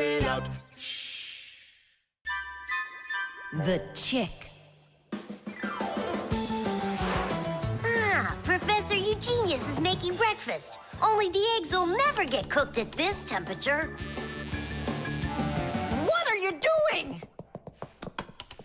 it out. Shh. The chick. Professor Eugenius is making breakfast. Only the eggs will never get cooked at this temperature. What are you doing?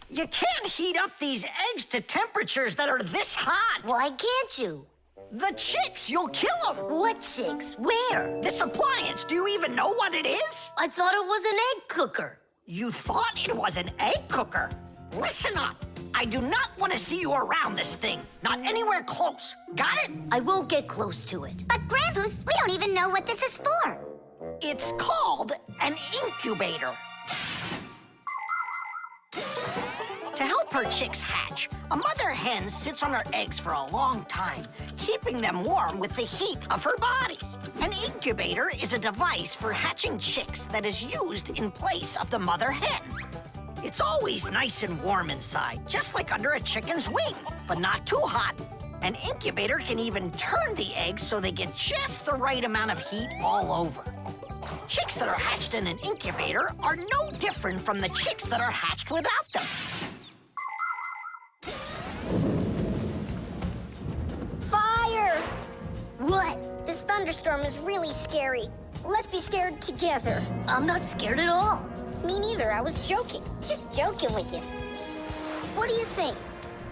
You can't heat up these eggs to temperatures that are this hot. Why can't you? The chicks, you'll kill them. What chicks? Where? This appliance, do you even know what it is? I thought it was an egg cooker. You thought it was an egg cooker? Listen up. I do not want to see you around this thing. Not anywhere close. Got it? I won't get close to it. But Grandpa's, we don't even know what this is for. It's called an incubator. To help her chicks hatch, a mother hen sits on her eggs for a long time, keeping them warm with the heat of her body. An incubator is a device for hatching chicks that is used in place of the mother hen. It's always nice and warm inside, just like under a chicken's wing, but not too hot. An incubator can even turn the eggs so they get just the right amount of heat all over. Chicks that are hatched in an incubator are no different from the chicks that are hatched without them. Fire! What? This thunderstorm is really scary. Let's be scared together. I'm not scared at all. Me neither, I was joking. Just joking with you. What do you think?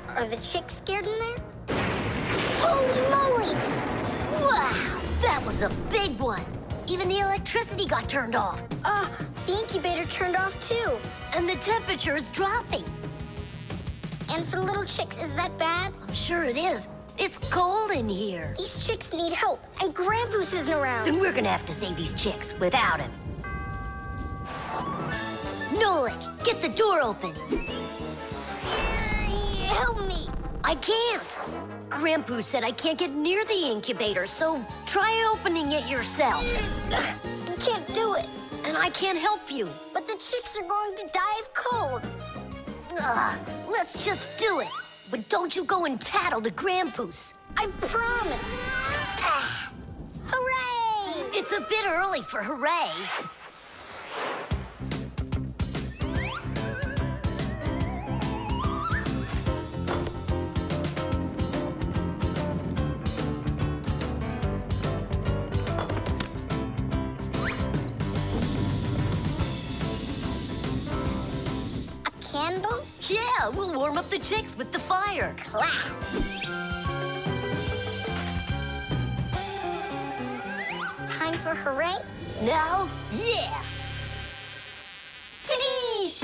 Are the chicks scared in there? Holy moly! Wow, that was a big one. Even the electricity got turned off. The incubator turned off too. And the temperature is dropping. And for little chicks, is that bad? I'm sure it is. It's cold in here. These chicks need help, and Grandpa's isn't around. Then we're gonna have to save these chicks without him. Nolik, get the door open. Help me. I can't. Grandpa said I can't get near the incubator, so try opening it yourself. I can't do it. And I can't help you. But the chicks are going to die of cold. Let's just do it. But don't you go and tattle to Grandpa's. I promise. Hooray! It's a bit early for hooray. Candle? Yeah, we'll warm up the chicks with the fire. Class. Time for hooray? Now, yeah. Tadoosh!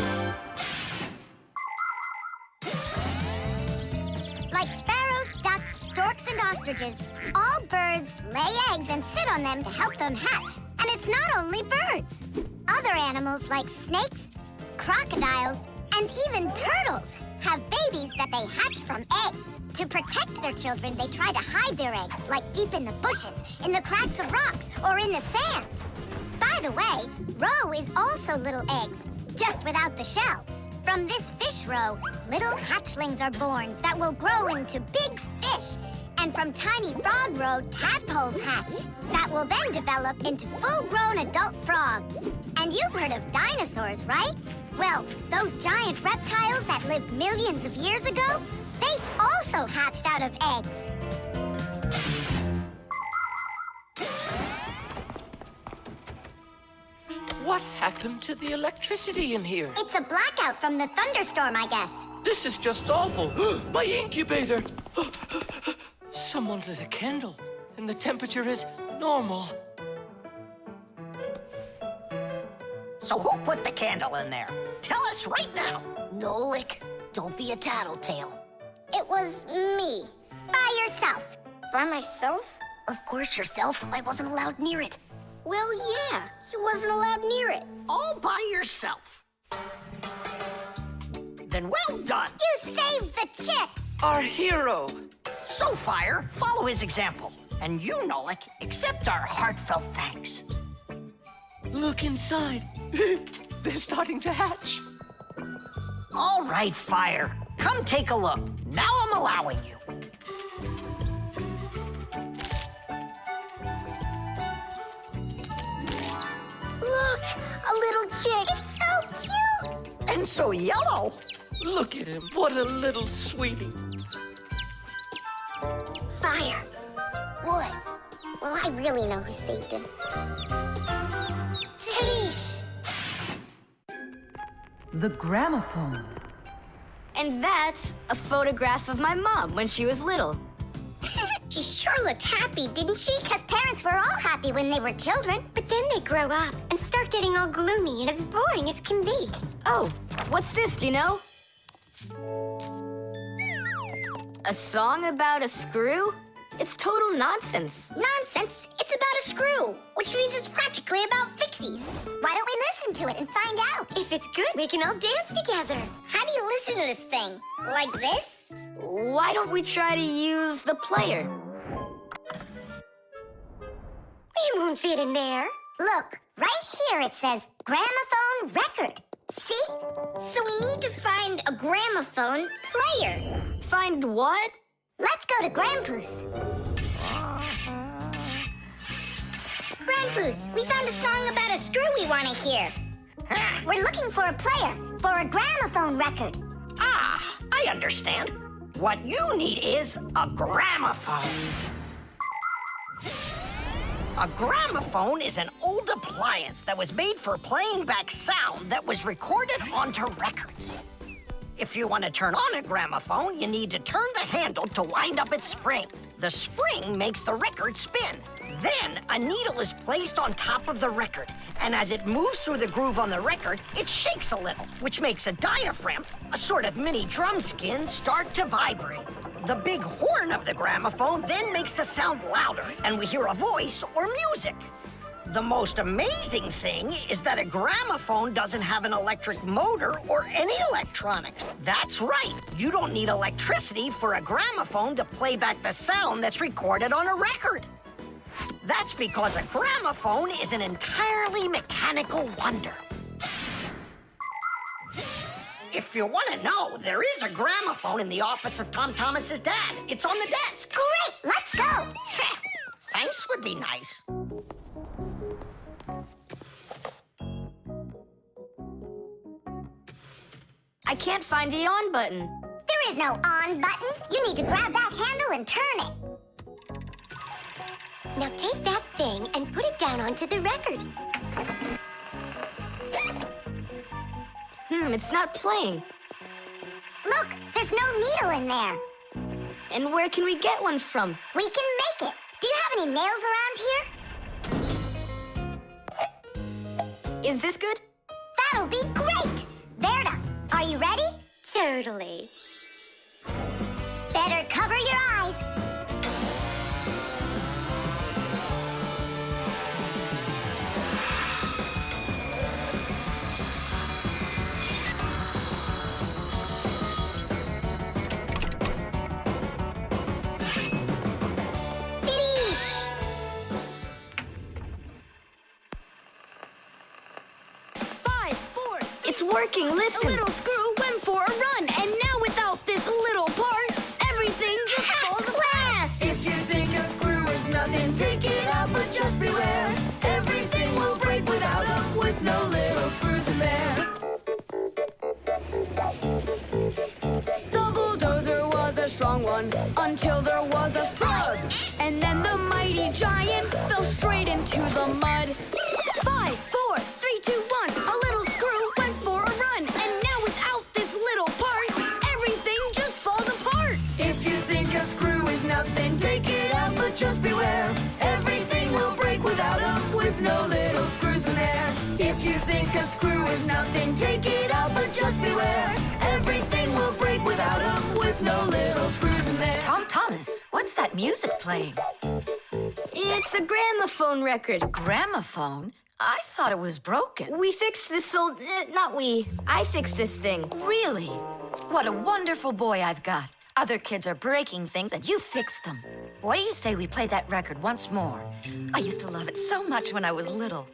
Like sparrows, ducks, storks, and ostriches, all birds lay eggs and sit on them to help them hatch. And it's not only birds. Other animals like snakes, crocodiles, and even turtles have babies that they hatch from eggs. To protect their children, they try to hide their eggs, like deep in the bushes, in the cracks of rocks, or in the sand. By the way, roe is also little eggs, just without the shells. From this fish roe, little hatchlings are born that will grow into big fish. And from tiny frog roe, tadpoles hatch that will then develop into full-grown adult frogs. And you've heard of dinosaurs, right? Well, those giant reptiles that lived millions of years ago, they also hatched out of eggs. What happened to the electricity in here? It's a blackout from the thunderstorm, I guess. This is just awful. My incubator. Someone lit a candle, and the temperature is normal. So who put the candle in there? Tell us right now. Nolik, don't be a tattletale. It was me. By yourself. By myself? Of course yourself. I wasn't allowed near it. Well, yeah. He wasn't allowed near it. All by yourself. Then well done. You saved the chicks. Our hero. So, Fire, follow his example. And you, Nolik, accept our heartfelt thanks. Look inside. They're starting to hatch. All right, Fire. Come take a look. Now I'm allowing you. Look, a little Chick. It's so cute. And so yellow. Look at him. What a little sweetie. Fire. Wood. Well, I really know who saved him. Tish. The gramophone. And that's a photograph of my mom when she was little. She sure looked happy, didn't she? Because parents were all happy when they were children. But then they grow up and start getting all gloomy and as boring as can be. Oh, what's this, do you know? A song about a screw? It's total nonsense. Nonsense. It's about a screw, which means it's practically about Fixies. Why don't we listen to it and find out? If it's good, we can all dance together. How do you listen to this thing? Like this? Why don't we try to use the player? We won't fit in there. Look, right here it says gramophone record. See? So we need to find a gramophone player. Find what? Let's go to Grandpa's. Grandpa's, we found a song about a screw we want to hear. We're looking for a player for a gramophone record. Ah, I understand. What you need is a gramophone. A gramophone is an old appliance that was made for playing back sound that was recorded onto records. If you want to turn on a gramophone, you need to turn the handle to wind up its spring. The spring makes the record spin. Then a needle is placed on top of the record, and as it moves through the groove on the record, it shakes a little, which makes a diaphragm, a sort of mini drum skin, start to vibrate. The big horn of the gramophone then makes the sound louder, and we hear a voice or music. The most amazing thing is that a gramophone doesn't have an electric motor or any electronics. That's right. You don't need electricity for a gramophone to play back the sound that's recorded on a record. That's because a gramophone is an entirely mechanical wonder. If you want to know, there is a gramophone in the office of Tom Thomas's dad. It's on the desk. Great, let's go. Thanks would be nice. I can't find the on button. There is no on button. You need to grab that handle and turn it. Now take that thing and put it down onto the record. It's not playing. Look, there's no needle in there. And where can we get one from? We can make it. Do you have any nails around here? Is this good? That'll be great. Verda, are you ready? Totally. Better cover your eyes. It's working, listen. A little screw went for a run, and now without this little part, everything just falls apart. If you think a screw is nothing, take it out, but just beware. Everything will break without them, with no little screws in there. The bulldozer was a strong one, until there was a thud. And then the mighty giant fell straight into the mud. 5, 4, 3, 2, 1, a little screw went for a run, and now without this little part, everything just falls apart. If you think a screw is nothing, take it out, but just beware. Everything will break without them, with no little screws in there. If you think a screw is nothing, take it out, but just beware. Everything will break without them, with no little screws in there. Tom Thomas, what's that music playing? It's a gramophone record. Gramophone? I thought it was broken. We fixed this old... not we. I fixed this thing. Really? What a wonderful boy I've got. Other kids are breaking things and you fixed them. What do you say we play that record once more? I used to love it so much when I was little.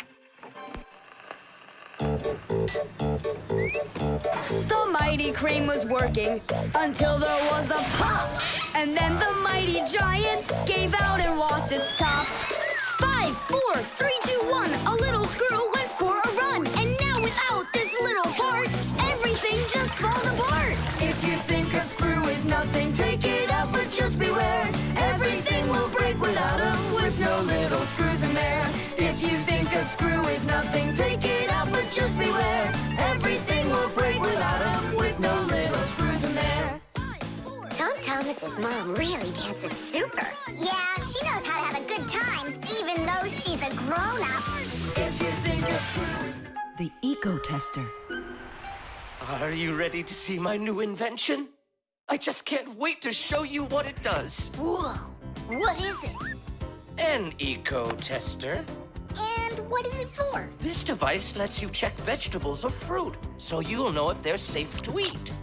The mighty crane was working until there was a pop. And then the mighty giant gave out and lost its top. 5, 4, 3, 2, 1, a little screw went for a run. And now with Lisa's mom really dances super. Yeah, she knows how to have a good time, even though she's a grown-up. If you think a screw is... The eco tester. Are you ready to see my new invention? I just can't wait to show you what it does. Whoa, what is it? An eco tester. And what is it for? This device lets you check vegetables or fruit, so you'll know if they're safe to eat.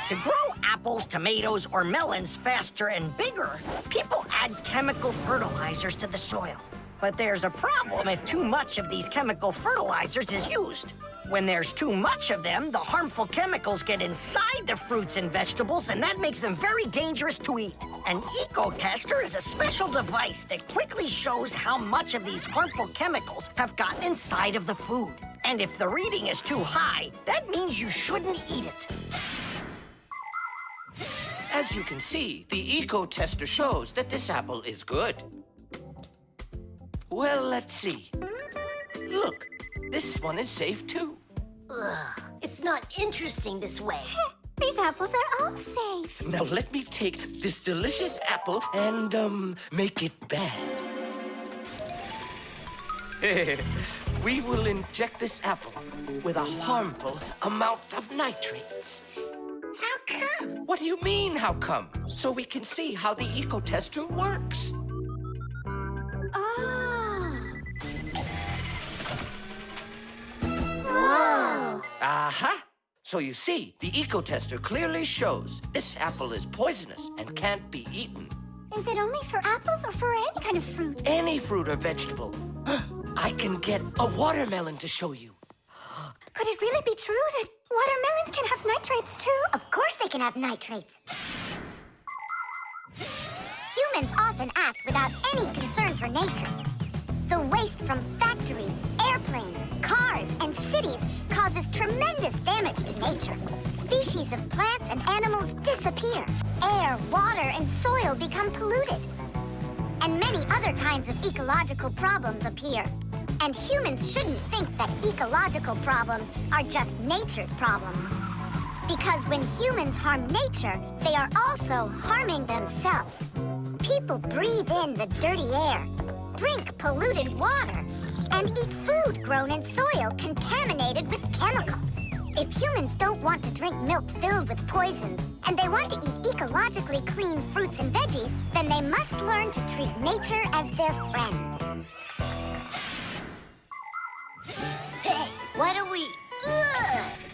To grow apples, tomatoes, or melons faster and bigger, people add chemical fertilizers to the soil. But there's a problem if too much of these chemical fertilizers is used. When there's too much of them, the harmful chemicals get inside the fruits and vegetables, and that makes them very dangerous to eat. An eco-tester is a special device that quickly shows how much of these harmful chemicals have gotten inside of the food. And if the reading is too high, that means you shouldn't eat it. As you can see, the eco-tester shows that this apple is good. Well, let's see. Look, this one is safe too. Ugh, it's not interesting this way. These apples are all safe. Now let me take this delicious apple and, make it bad. We will inject this apple with a harmful amount of nitrates. How come? What do you mean, how come? So we can see how the eco-tester works. Aha! So you see, the eco-tester clearly shows this apple is poisonous and can't be eaten. Is it only for apples or for any kind of fruit? Any fruit or vegetable. I can get a watermelon to show you. Could it really be true that watermelons can have nitrates too? Of course they can have nitrates. Humans often act without any concern for nature. The waste from factories, airplanes, cars, and cities causes tremendous damage to nature. Species of plants and animals disappear. Air, water, and soil become polluted. And many other kinds of ecological problems appear. And humans shouldn't think that ecological problems are just nature's problems. Because when humans harm nature, they are also harming themselves. People breathe in the dirty air, drink polluted water, and eat food grown in soil contaminated with chemicals. If humans don't want to drink milk filled with poisons, and they want to eat ecologically clean fruits and veggies, then they must learn to treat nature as their friend. Hey, why don't we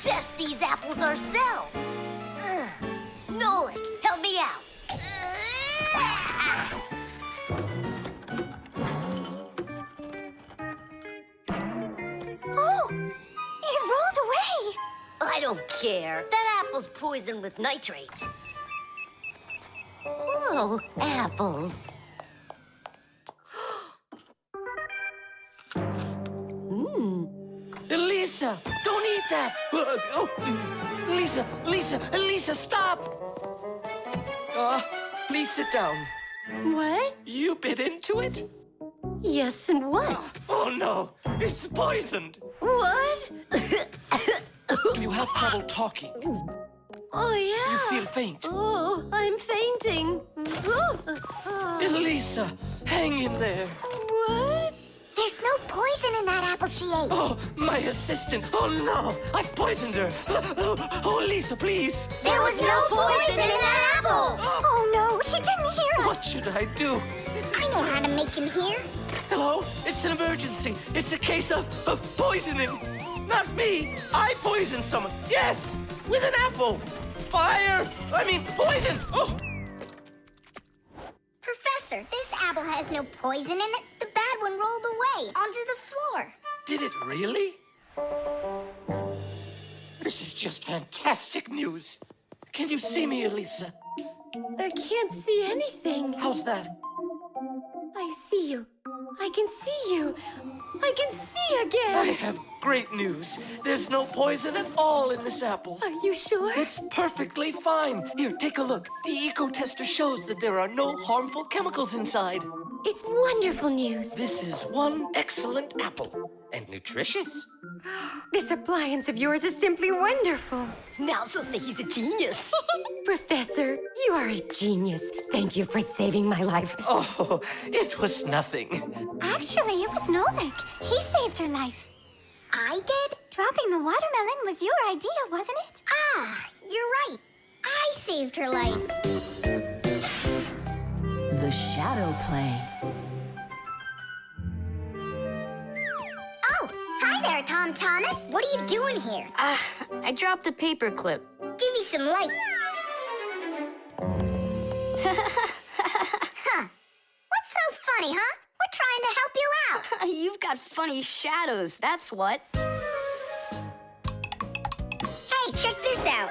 test these apples ourselves? Nolik, help me out. Oh, it rolled away. I don't care. That apple's poisoned with nitrates. Oh, apples. Lisa, don't eat that! Lisa, stop! Please sit down. What? You bit into it? Yes, and what? Oh no, it's poisoned. What? You have trouble talking. Oh, yeah. You feel faint. Oh, I'm fainting. Elisa, hang in there. What? There's no poison in that apple she ate. Oh, my assistant. Oh no, I've poisoned her. Oh, Lisa, please. There was no poison in that apple. Oh no, he didn't hear us. What should I do? I know how to make him hear. Hello? It's an emergency. It's a case of poisoning. Not me. I poisoned someone. Yes, with an apple. Fire. Poison. Oh. Professor, this apple has no poison in it. The bad one rolled away onto the floor. Did it really? This is just fantastic news. Can you see me, Elisa? I can't see anything. How's that? I see you. I can see you. I can see again. I have great news. There's no poison at all in this apple. Are you sure? It's perfectly fine. Here, take a look. The eco-tester shows that there are no harmful chemicals inside. It's wonderful news. This is one excellent apple. And nutritious. This appliance of yours is simply wonderful. Now she'll say he's a genius. Professor. You are a genius. Thank you for saving my life. Oh, it was nothing. Actually, it was Nolik. He saved her life. I did? Dropping the watermelon was your idea, wasn't it? Ah, you're right. I saved her life. The shadow play. Oh, hi there, Tom Thomas. What are you doing here? I dropped a paper clip. Give me some light. Huh. What's so funny, huh? We're trying to help you out. You've got funny shadows, that's what. Hey, check this out.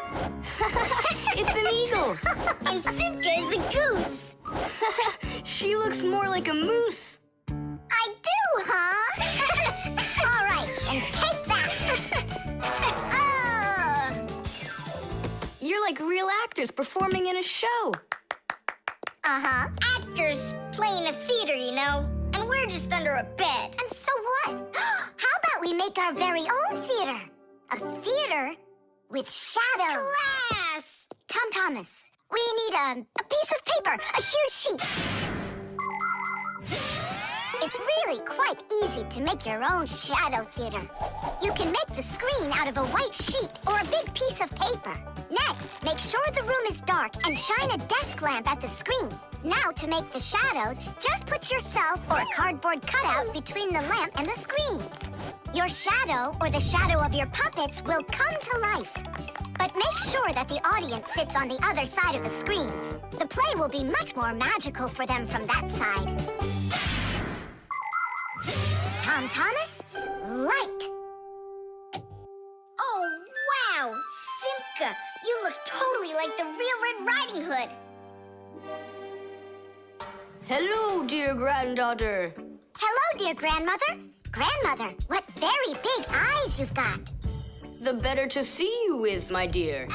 It's an eagle. And Simka is a goose. She looks more like a moose. I do, huh? All right, and take that. You're like real actors performing in a show. Uh-huh. Actors playing a theater, you know. And we're just under a bed. And so what? How about we make our very own theater? A theater with shadows. Class! Tom Thomas, we need a piece of paper, a huge sheet. It's really quite easy to make your own shadow theater. You can make the screen out of a white sheet or a big piece of paper. Next, make sure the room is dark and shine a desk lamp at the screen. Now, to make the shadows, just put yourself or a cardboard cutout between the lamp and the screen. Your shadow or the shadow of your puppets will come to life. But make sure that the audience sits on the other side of the screen. The play will be much more magical for them from that side. Tom Thomas, light. Oh, wow, Simka, you look totally like the real Red Riding Hood. Hello, dear granddaughter. Hello, dear grandmother. Grandmother, what very big eyes you've got. The better to see you with, my dear.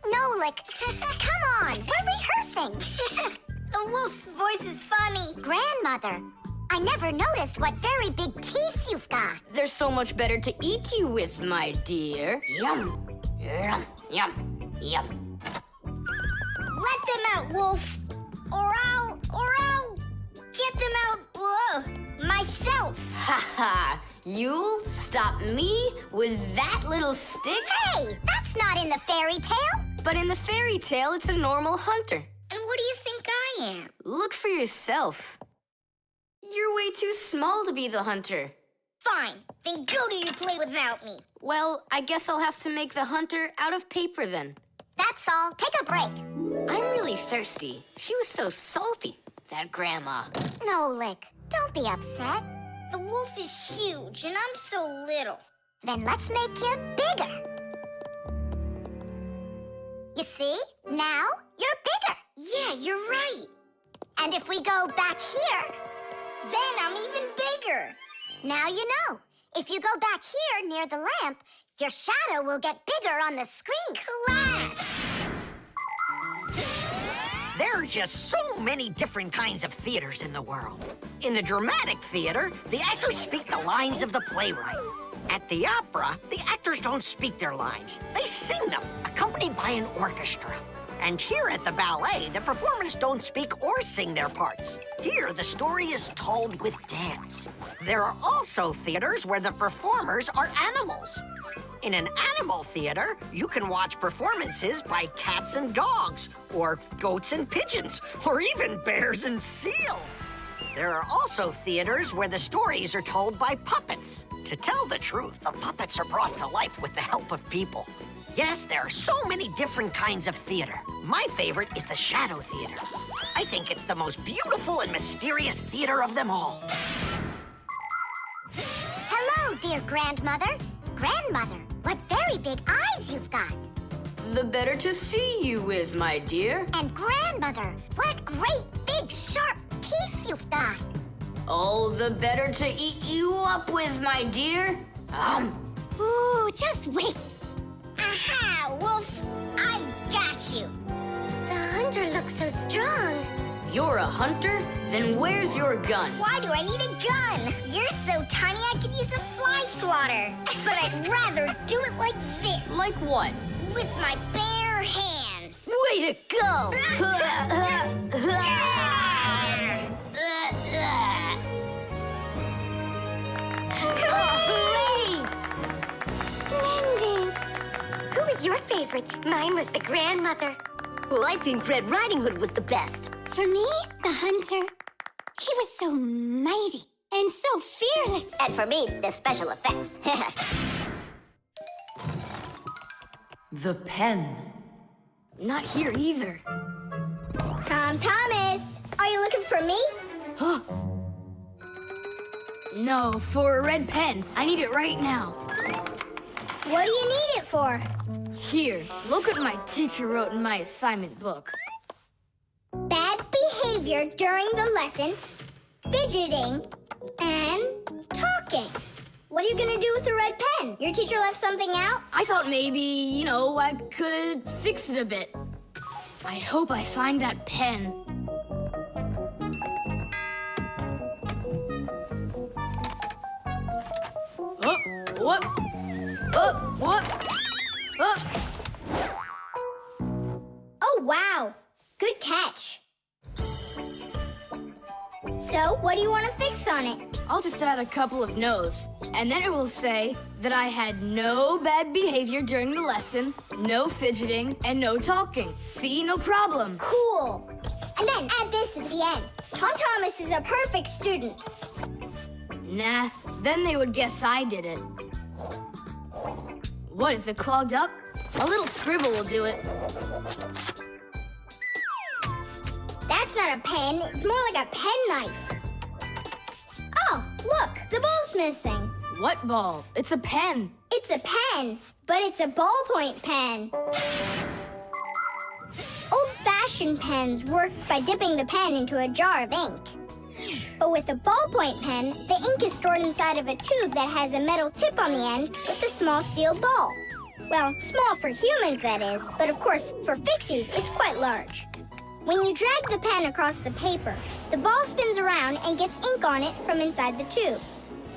Nolik, come on, we're rehearsing. The wolf's voice is funny. Grandmother, I never noticed what very big teeth you've got. They're so much better to eat you with, my dear. Yum, yum, yum, yum. Let them out, wolf. Or I'll get them out myself. Ha ha! You'll stop me with that little stick? Hey, that's not in the fairy tale. But in the fairy tale, it's a normal hunter. And what do you think I am? Look for yourself. You're way too small to be the hunter. Fine, then go do your play without me. Well, I guess I'll have to make the hunter out of paper then. That's all. Take a break. I'm really thirsty. She was so salty, that grandma. Nolik, don't be upset. The wolf is huge and I'm so little. Then let's make you bigger. You see? Now you're bigger. Yeah, you're right. And if we go back here, then I'm even bigger. Now you know. If you go back here near the lamp, your shadow will get bigger on the screen. Class! There are just so many different kinds of theaters in the world. In the dramatic theater, the actors speak the lines of the playwright. At the opera, the actors don't speak their lines. They sing them, accompanied by an orchestra. And here at the ballet, the performers don't speak or sing their parts. Here, the story is told with dance. There are also theaters where the performers are animals. In an animal theater, you can watch performances by cats and dogs, or goats and pigeons, or even bears and seals. There are also theaters where the stories are told by puppets. To tell the truth, the puppets are brought to life with the help of people. Yes, there are so many different kinds of theater. My favorite is the shadow theater. I think it's the most beautiful and mysterious theater of them all. Hello, dear grandmother. Grandmother, what very big eyes you've got. The better to see you with, my dear. And grandmother, what great big sharp teeth you've got. Oh, the better to eat you up with, my dear. Ooh, just wait. Aha, wolf, I've got you. The hunter looks so strong. You're a hunter? Then where's your gun? Why do I need a gun? You're so tiny I could use a fly swatter. But I'd rather do it like this. Like what? With my bare hands. Way to go! Hooray! Splendid. Who was your favorite? Mine was the grandmother. Well, I think Red Riding Hood was the best. For me, the hunter. He was so mighty and so fearless. And for me, the special effects. The pen. Not here either. Tom Thomas, are you looking for me? No, for a red pen. I need it right now. What do you need it for? Here, look what my teacher wrote in my assignment book. Bad behavior during the lesson, fidgeting, and talking. What are you gonna do with a red pen? Your teacher left something out? I thought maybe, I could fix it a bit. I hope I find that pen. Oh, whoop. Oh, whoop. Oh. Oh, wow. Good catch. So, what do you want to fix on it? I'll just add a couple of no's, and then it will say that I had no bad behavior during the lesson, no fidgeting, and no talking. See, no problem. Cool. And then add this at the end. Tom Thomas is a perfect student. Nah, then they would guess I did it. What, is it clogged up? A little scribble will do it. That's not a pen. It's more like a penknife. Oh, look, the ball's missing. What ball? It's a pen. It's a pen, but it's a ballpoint pen. Old-fashioned pens work by dipping the pen into a jar of ink. But with a ballpoint pen, the ink is stored inside of a tube that has a metal tip on the end with a small steel ball. Well, small for humans, that is, but of course, for Fixies, it's quite large. When you drag the pen across the paper, the ball spins around and gets ink on it from inside the tube.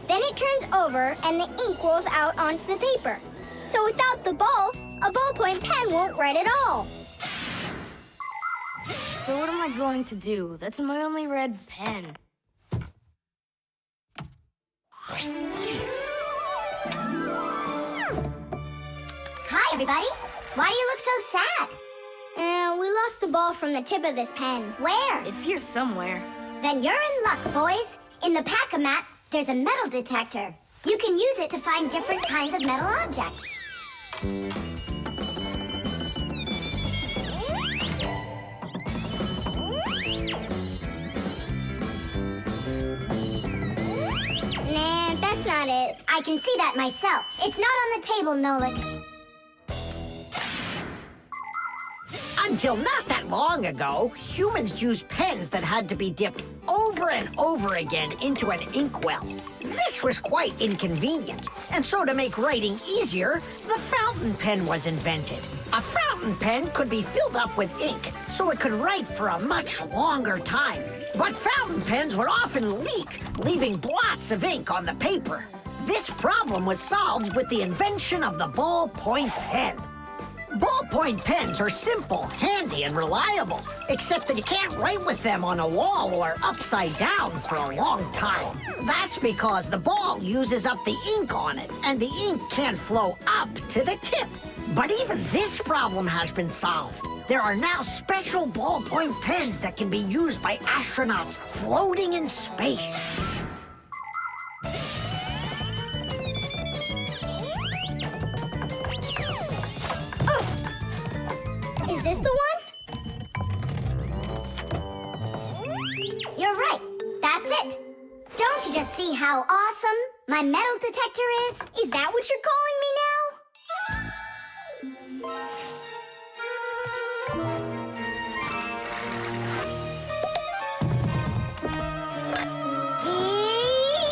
Then it turns over and the ink rolls out onto the paper. So without the ball, a ballpoint pen won't write at all. So what am I going to do? That's my only red pen. Hi, everybody. Why do you look so sad? We lost the ball from the tip of this pen. Where? It's here somewhere. Then you're in luck, boys. In the pack-a-mat, there's a metal detector. You can use it to find different kinds of metal objects. Nah, that's not it. I can see that myself. It's not on the table, Nolik. Until not that long ago, humans used pens that had to be dipped over and over again into an inkwell. This was quite inconvenient, and so to make writing easier, the fountain pen was invented. A fountain pen could be filled up with ink, so it could write for a much longer time. But fountain pens would often leak, leaving blots of ink on the paper. This problem was solved with the invention of the ballpoint pen. Ballpoint pens are simple, handy, and reliable, except that you can't write with them on a wall or upside down for a long time. That's because the ball uses up the ink on it, and the ink can't flow up to the tip. But even this problem has been solved. There are now special ballpoint pens that can be used by astronauts floating in space. Is this the one? You're right. That's it. Don't you just see how awesome my metal detector is? Is that what you're calling me now?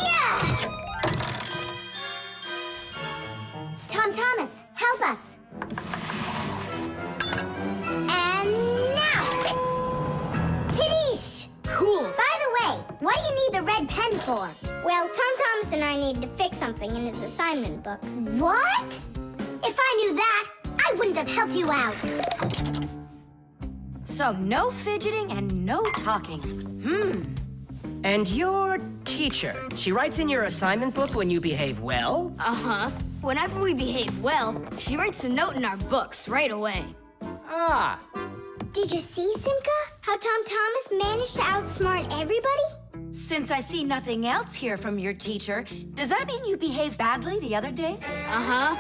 Yeah! Tom Thomas, help us. Cool. By the way, what do you need the red pen for? Well, Tom Thomas and I need to fix something in his assignment book. What? If I knew that, I wouldn't have helped you out. So no fidgeting and no talking. And your teacher, she writes in your assignment book when you behave well? Uh-huh. Whenever we behave well, she writes a note in our books right away. Ah, Did you see, Simka? How Tom Thomas managed to outsmart everybody? Since I see nothing else here from your teacher, does that mean you behaved badly the other days? Uh-huh.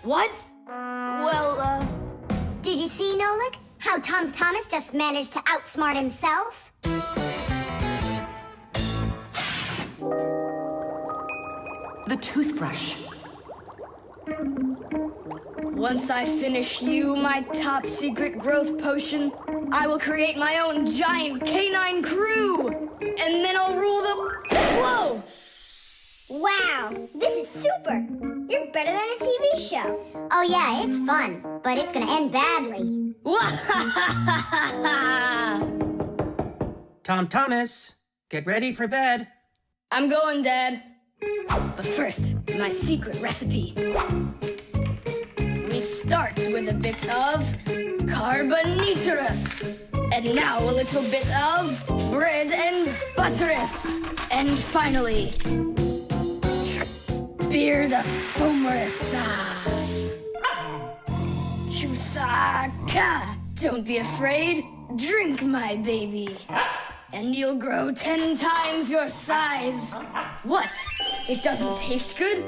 What? Well, Did you see, Nolik? How Tom Thomas just managed to outsmart himself? The toothbrush. once I finish you, my top secret growth potion, I will create my own giant canine crew! And then I'll rule the... Whoa! Wow, this is super. You're better than a TV show. Oh yeah, it's fun, but it's gonna end badly. Tom Thomas, get ready for bed. I'm going, Dad. But first, my secret recipe. We start with a bit of carbonatorous. And now a little bit of bread and butterous. And finally, beard of foamerous. Chusaka. Don't be afraid. Drink, my baby. And you'll grow 10 times your size. What? It doesn't taste good?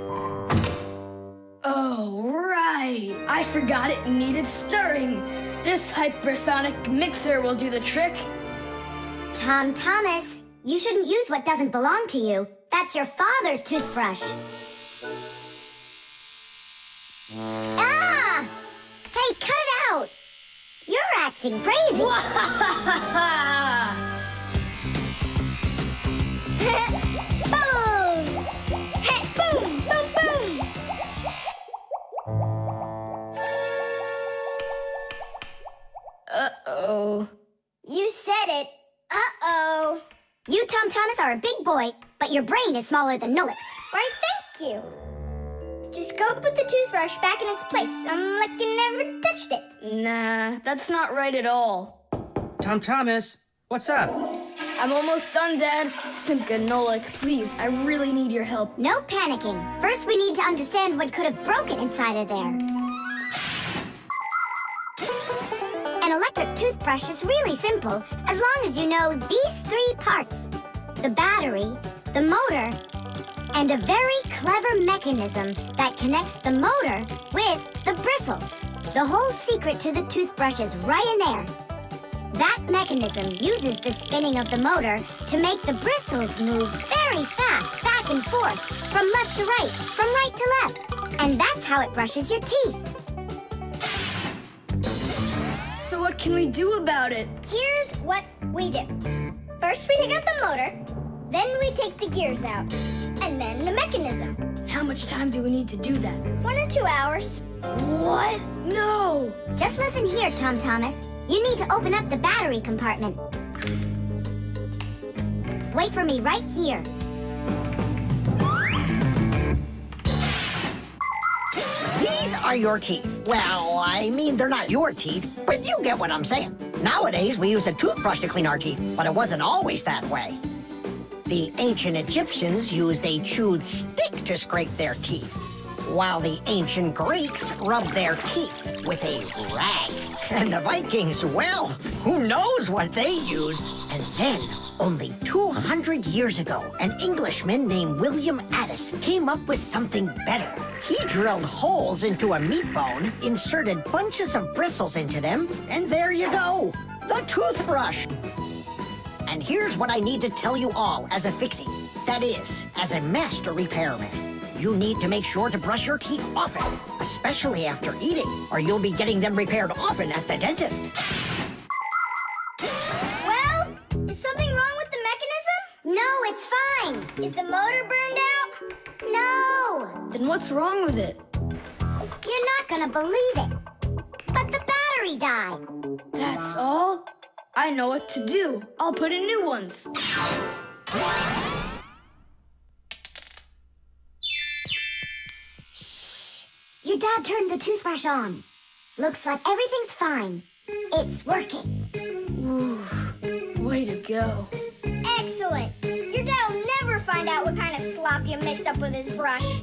Oh, right. I forgot it needed stirring. This hypersonic mixer will do the trick. Tom Thomas, you shouldn't use what doesn't belong to you. That's your father's toothbrush. Ah! Hey, cut it out! You're acting crazy. Bubbles! Hey, boom, boom, boom! Uh-oh. You said it. Uh-oh. You, Tom Thomas, are a big boy, but your brain is smaller than Nolik's. Why, thank you. Just go put the toothbrush back in its place, like you never touched it. Nah, that's not right at all. Tom Thomas, what's up? I'm almost done, Dad. Simka and Nolik, please, I really need your help. No panicking. First, we need to understand what could have broken inside of there. An electric toothbrush is really simple, as long as you know these three parts. The battery, the motor, and a very clever mechanism that connects the motor with the bristles. The whole secret to the toothbrush is right in there. That mechanism uses the spinning of the motor to make the bristles move very fast back and forth, from left to right, from right to left. And that's how it brushes your teeth. So what can we do about it? Here's what we do. First, we take out the motor, then we take the gears out, and then the mechanism. How much time do we need to do that? 1 or 2 hours. What? No! Just listen here, Tom Thomas. You need to open up the battery compartment. Wait for me right here. These are your teeth. Well, I mean, they're not your teeth, but you get what I'm saying. Nowadays, we use a toothbrush to clean our teeth, but it wasn't always that way. The ancient Egyptians used a chewed stick to scrape their teeth, while the ancient Greeks rubbed their teeth with a rag. And the Vikings, well, who knows what they used? And then, only 200 years ago, an Englishman named William Addis came up with something better. He drilled holes into a meat bone, inserted bunches of bristles into them, and there you go, the toothbrush. And here's what I need to tell you all as a Fixie. That is, as a master repairman. You need to make sure to brush your teeth often, especially after eating, or you'll be getting them repaired often at the dentist. Well, is something wrong with the mechanism? No, it's fine. Is the motor burned out? No. Then what's wrong with it? You're not gonna believe it. But the battery died. That's all? I know what to do. I'll put in new ones. Your dad turned the toothbrush on. Looks like everything's fine. It's working. Way to go. Excellent. Your dad will never find out what kind of slop you mixed up with his brush.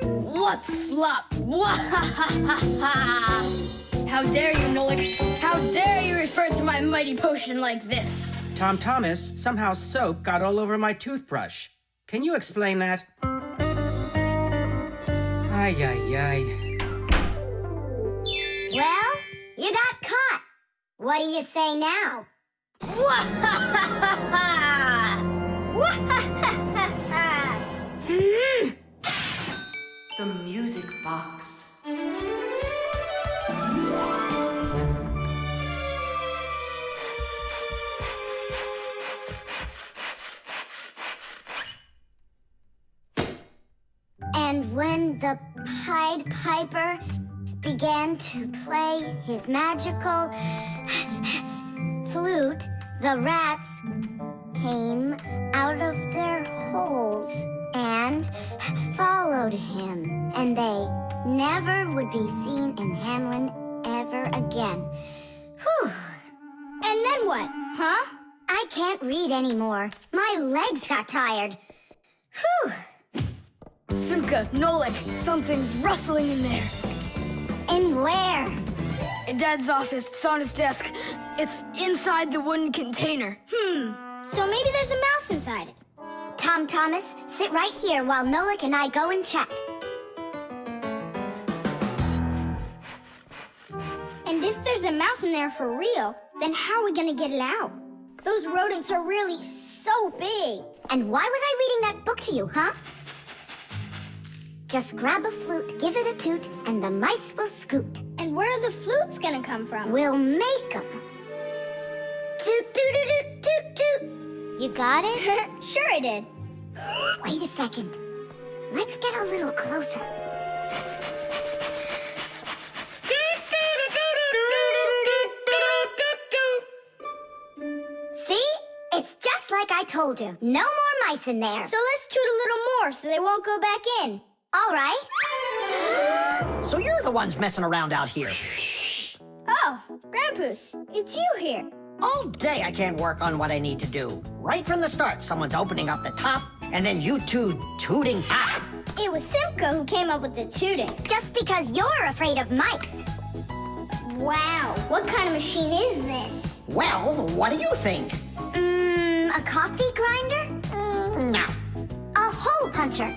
What slop? How dare you, Nolik? How dare you refer to my mighty potion like this? Tom Thomas, somehow soap got all over my toothbrush. Can you explain that? Ay, ay, ay. Well, you got caught. What do you say now? The music box. And when the Pied Piper began to play his magical flute, the rats came out of their holes and followed him. And they never would be seen in Hamlin ever again. Whew. And then what, huh? I can't read anymore. My legs got tired. Whew. Simka, Nolik, something's rustling in there. In where? In Dad's office, it's on his desk. It's inside the wooden container. So maybe there's a mouse inside it. Tom Thomas, sit right here while Nolik and I go and check. And if there's a mouse in there for real, then how are we gonna get it out? Those rodents are really so big. And why was I reading that book to you, huh? Just grab a flute, give it a toot, and the mice will scoot. And where are the flutes gonna come from? We'll make them. Toot, toot, toot, toot, toot. You got it? Sure I did. Wait a second. Let's get a little closer. See? It's just like I told you. No more mice in there. So let's toot a little more so they won't go back in. All right. So you're the ones messing around out here. Oh, Grandpoos, it's you here. All day I can't work on what I need to do. Right from the start, someone's opening up the top, and then you two tooting. It was Simka who came up with the tooting. Just because you're afraid of mice. Wow, what kind of machine is this? Well, what do you think? A coffee grinder? No. A hole puncher?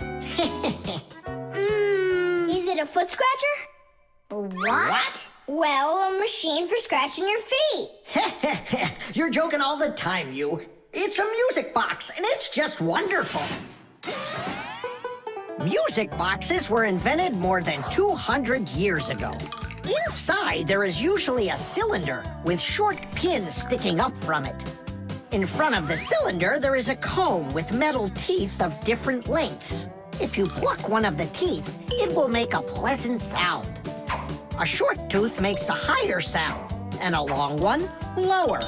Is it a foot scratcher? What? Well, a machine for scratching your feet. You're joking all the time, you. It's a music box, and it's just wonderful. Music boxes were invented more than 200 years ago. Inside, there is usually a cylinder with short pins sticking up from it. In front of the cylinder, there is a comb with metal teeth of different lengths. If you pluck one of the teeth, it will make a pleasant sound. A short tooth makes a higher sound, and a long one, lower.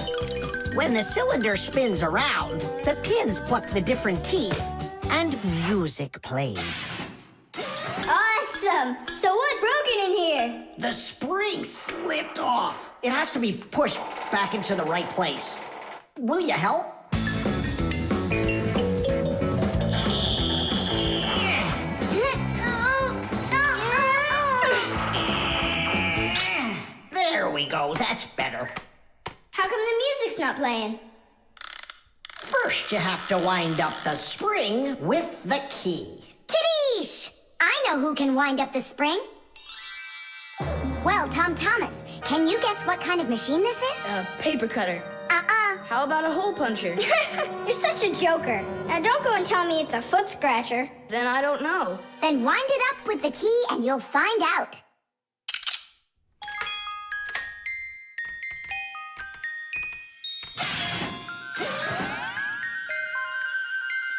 When the cylinder spins around, the pins pluck the different teeth, and music plays. Awesome! So what's broken in here? The spring slipped off. It has to be pushed back into the right place. Will you help? There we go, that's better. How come the music's not playing? First, you have to wind up the spring with the key. Tidish! I know who can wind up the spring. Well, Tom Thomas, can you guess what kind of machine this is? A paper cutter. How about a hole puncher? You're such a joker. Now don't go and tell me it's a foot scratcher. Then I don't know. Then wind it up with the key and you'll find out.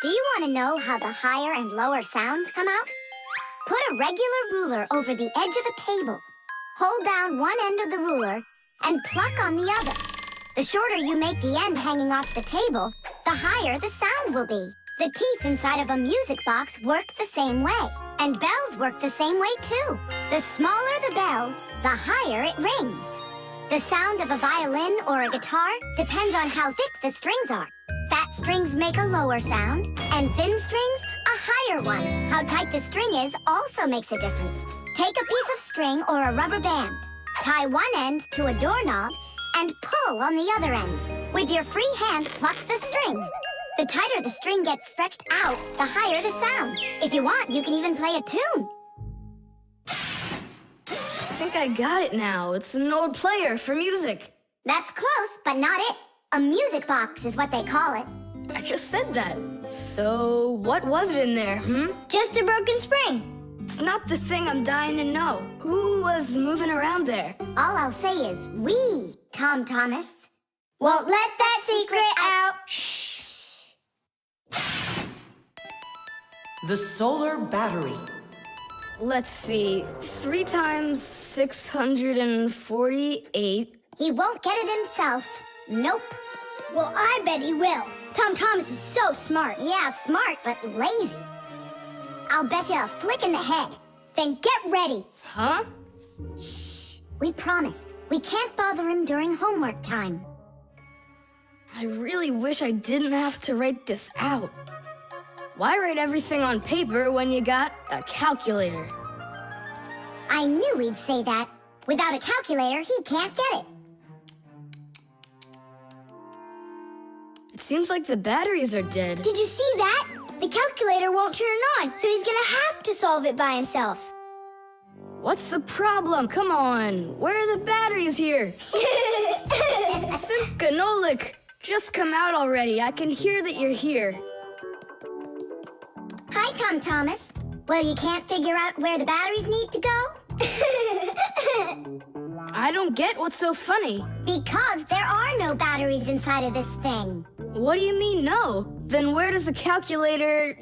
Do you want to know how the higher and lower sounds come out? Put a regular ruler over the edge of a table. Hold down one end of the ruler and pluck on the other. The shorter you make the end hanging off the table, the higher the sound will be. The teeth inside of a music box work the same way. And bells work the same way too. The smaller the bell, the higher it rings. The sound of a violin or a guitar depends on how thick the strings are. Fat strings make a lower sound, and thin strings a higher one. How tight the string is also makes a difference. Take a piece of string or a rubber band. Tie one end to a doorknob and pull on the other end. With your free hand, pluck the string. The tighter the string gets stretched out, the higher the sound. If you want, you can even play a tune. I think I got it now. It's an old player for music. That's close, but not it. A music box is what they call it. I just said that. So, what was it in there, Just a broken spring. It's not the thing I'm dying to know. Who was moving around there? All I'll say is we, Tom Thomas, won't let that secret out. Shh. The solar battery. Let's see. 3 times 648. He won't get it himself. Nope. Well, I bet he will. Tom Thomas is so smart. Yeah, smart, but lazy. I'll bet you a flick in the head. Then get ready. Huh? Shh. We promise. We can't bother him during homework time. I really wish I didn't have to write this out. Why write everything on paper when you got a calculator? I knew he'd say that. Without a calculator, he can't get it. It seems like the batteries are dead. Did you see that? The calculator won't turn on, so he's gonna have to solve it by himself. What's the problem? Come on. Where are the batteries here? Simka and Nolik, just come out already. I can hear that you're here. Hi, Tom Thomas. Well, you can't figure out where the batteries need to go? I don't get what's so funny. Because there are no batteries inside of this thing. What do you mean, no? Then where does the calculator,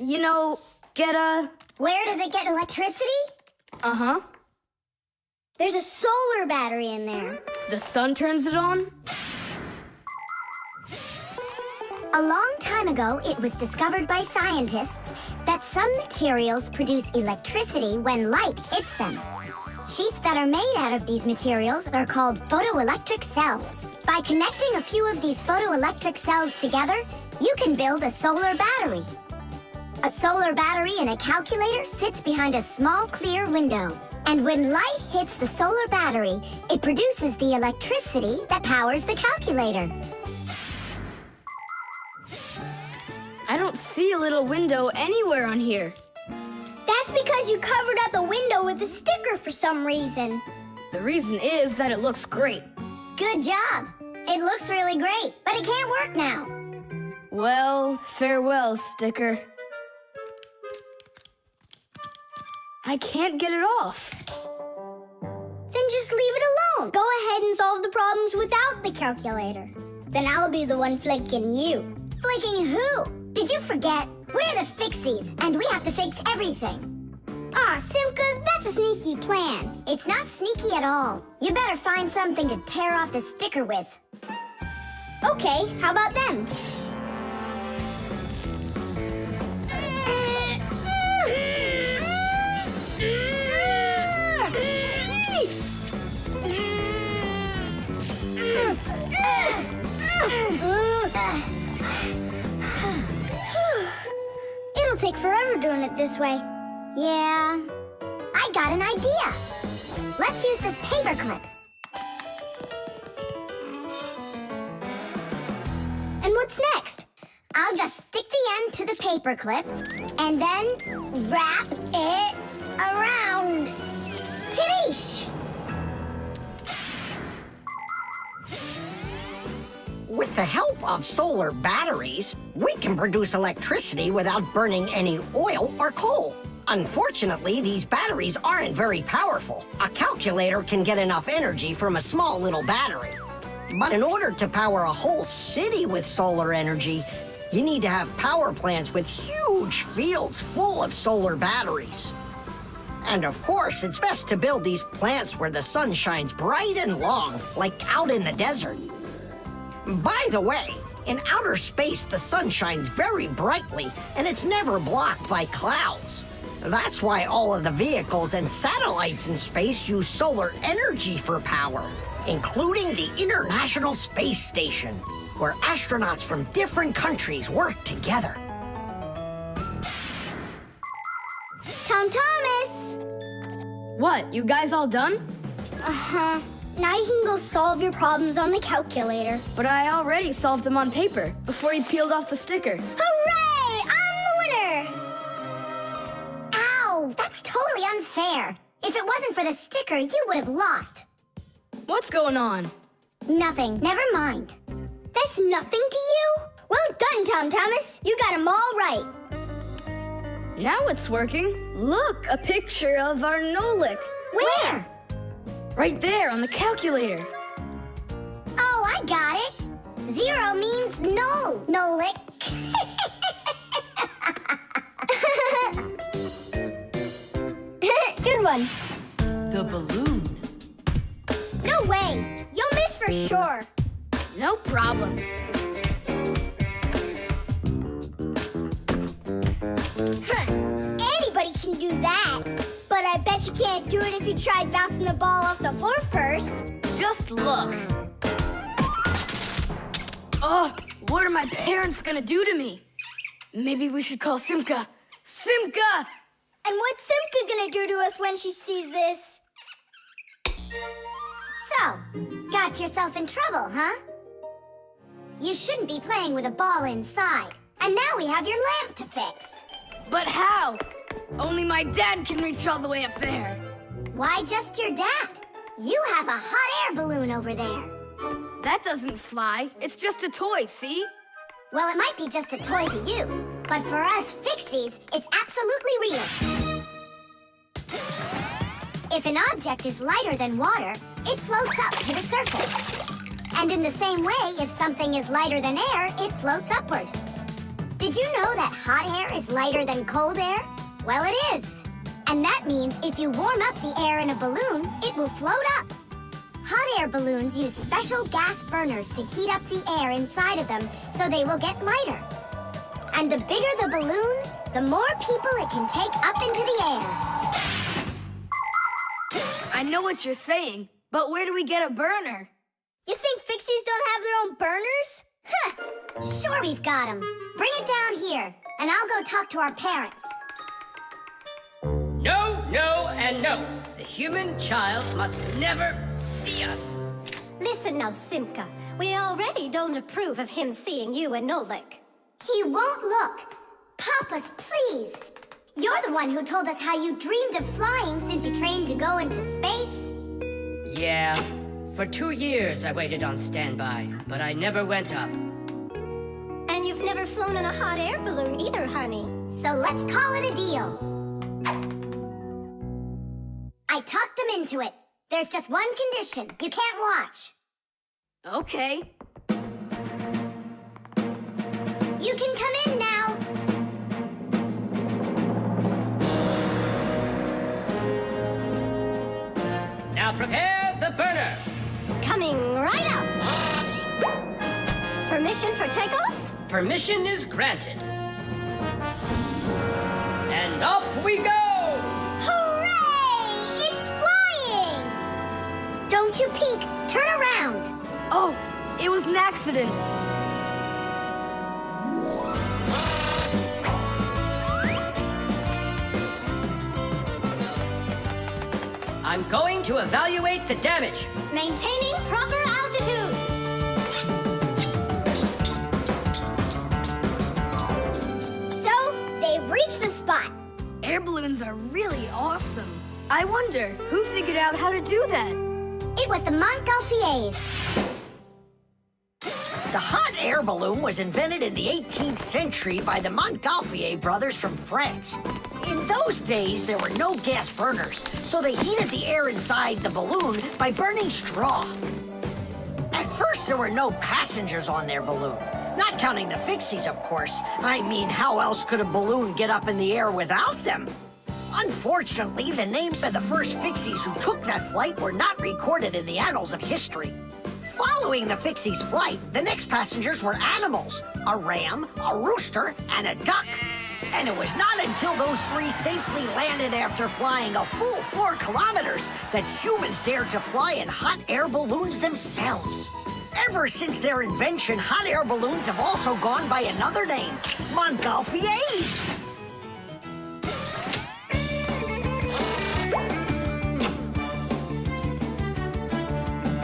get a... Where does it get electricity? Uh-huh. There's a solar battery in there. The sun turns it on? A long time ago, it was discovered by scientists that some materials produce electricity when light hits them. Sheets that are made out of these materials are called photoelectric cells. By connecting a few of these photoelectric cells together, you can build a solar battery. A solar battery in a calculator sits behind a small clear window. And when light hits the solar battery, it produces the electricity that powers the calculator. I don't see a little window anywhere on here. That's because you covered up the window with a sticker for some reason. The reason is that it looks great. Good job. It looks really great, but it can't work now. Well, farewell, sticker. I can't get it off. Then just leave it alone. Go ahead and solve the problems without the calculator. Then I'll be the one flicking you. Flicking who? Did you forget? We're the Fixies, and we have to fix everything. Ah, Simka, that's a sneaky plan. It's not sneaky at all. You better find something to tear off the sticker with. Okay, how about them? It'll take forever doing it this way. Yeah, I got an idea. Let's use this paper clip. And what's next? I'll just stick the end to the paper clip and then wrap it around. Tidish! With the help of solar batteries, we can produce electricity without burning any oil or coal. Unfortunately, these batteries aren't very powerful. A calculator can get enough energy from a small little battery. But in order to power a whole city with solar energy, you need to have power plants with huge fields full of solar batteries. And of course, it's best to build these plants where the sun shines bright and long, like out in the desert. By the way, in outer space, the sun shines very brightly, and it's never blocked by clouds. That's why all of the vehicles and satellites in space use solar energy for power, including the International Space Station, where astronauts from different countries work together. Tom Thomas! What, you guys all done? Uh-huh. Now you can go solve your problems on the calculator. But I already solved them on paper before you peeled off the sticker. Hooray! I'm the winner! Ow! That's totally unfair. If it wasn't for the sticker, you would have lost. What's going on? Nothing. Never mind. That's nothing to you? Well done, Tom Thomas. You got them all right. Now it's working. Look, a picture of our Nolik. Where? Right there on the calculator. Oh, I got it. 0 means no, Nolik. Good one. The balloon. No way. You'll miss for sure. No problem. Anybody can do that. But I bet you can't do it if you tried bouncing the ball off the floor first. Just look. Oh, what are my parents gonna do to me? Maybe we should call Simka. Simka! And what's Simka gonna do to us when she sees this? So, got yourself in trouble, huh? You shouldn't be playing with a ball inside. And now we have your lamp to fix. But how? Only my dad can reach all the way up there. Why just your dad? You have a hot air balloon over there. That doesn't fly. It's just a toy, see? Well, it might be just a toy to you, but for us Fixies, it's absolutely real. If an object is lighter than water, it floats up to the surface. And in the same way, if something is lighter than air, it floats upward. Did you know that hot air is lighter than cold air? Well, it is. And that means if you warm up the air in a balloon, it will float up. Hot air balloons use special gas burners to heat up the air inside of them so they will get lighter. And the bigger the balloon, the more people it can take up into the air. I know what you're saying, but where do we get a burner? You think Fixies don't have their own burners? Huh! Sure we've got them. Bring it down here, and I'll go talk to our parents. No, no, and no. The human child must never see us. Listen now, Simka. We already don't approve of him seeing you and Nolik. He won't look. Papas, please. You're the one who told us how you dreamed of flying since you trained to go into space. Yeah. For 2 years I waited on standby, but I never went up. And you've never flown in a hot air balloon either, honey. So let's call it a deal. I talked them into it. There's just one condition. You can't watch. Okay. You can come in now. Now prepare the burner. Coming right up. Permission for takeoff? Permission is granted. And off we go! Hooray! It's flying! Don't you peek. Turn around. Oh, it was an accident. I'm going to evaluate the damage. Maintaining proper altitude. So, they've reached the spot. Air balloons are really awesome. I wonder, who figured out how to do that? It was the Montgolfiers. The hot air balloon was invented in the 18th century by the Montgolfier brothers from France. In those days, there were no gas burners, so they heated the air inside the balloon by burning straw. At first, there were no passengers on their balloon. Not counting the Fixies, of course. I mean, how else could a balloon get up in the air without them? Unfortunately, the names of the first Fixies who took that flight were not recorded in the annals of history. Following the Fixies' flight, the next passengers were animals. A ram, a rooster, and a duck. And it was not until those three safely landed after flying a full 4 kilometers that humans dared to fly in hot air balloons themselves. Ever since their invention, hot air balloons have also gone by another name, Montgolfiers.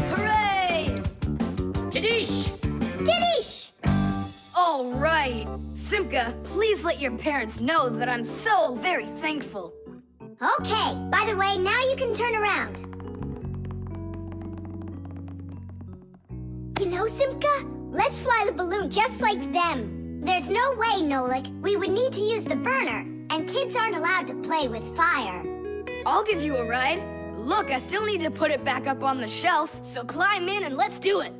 Hooray! Tadish! Didish! All right. Simka, please let your parents know that I'm so very thankful. Okay, by the way, now you can turn around. You know, Simka, let's fly the balloon just like them. There's no way, Nolik. We would need to use the burner, and kids aren't allowed to play with fire. I'll give you a ride. Look, I still need to put it back up on the shelf, so climb in and let's do it.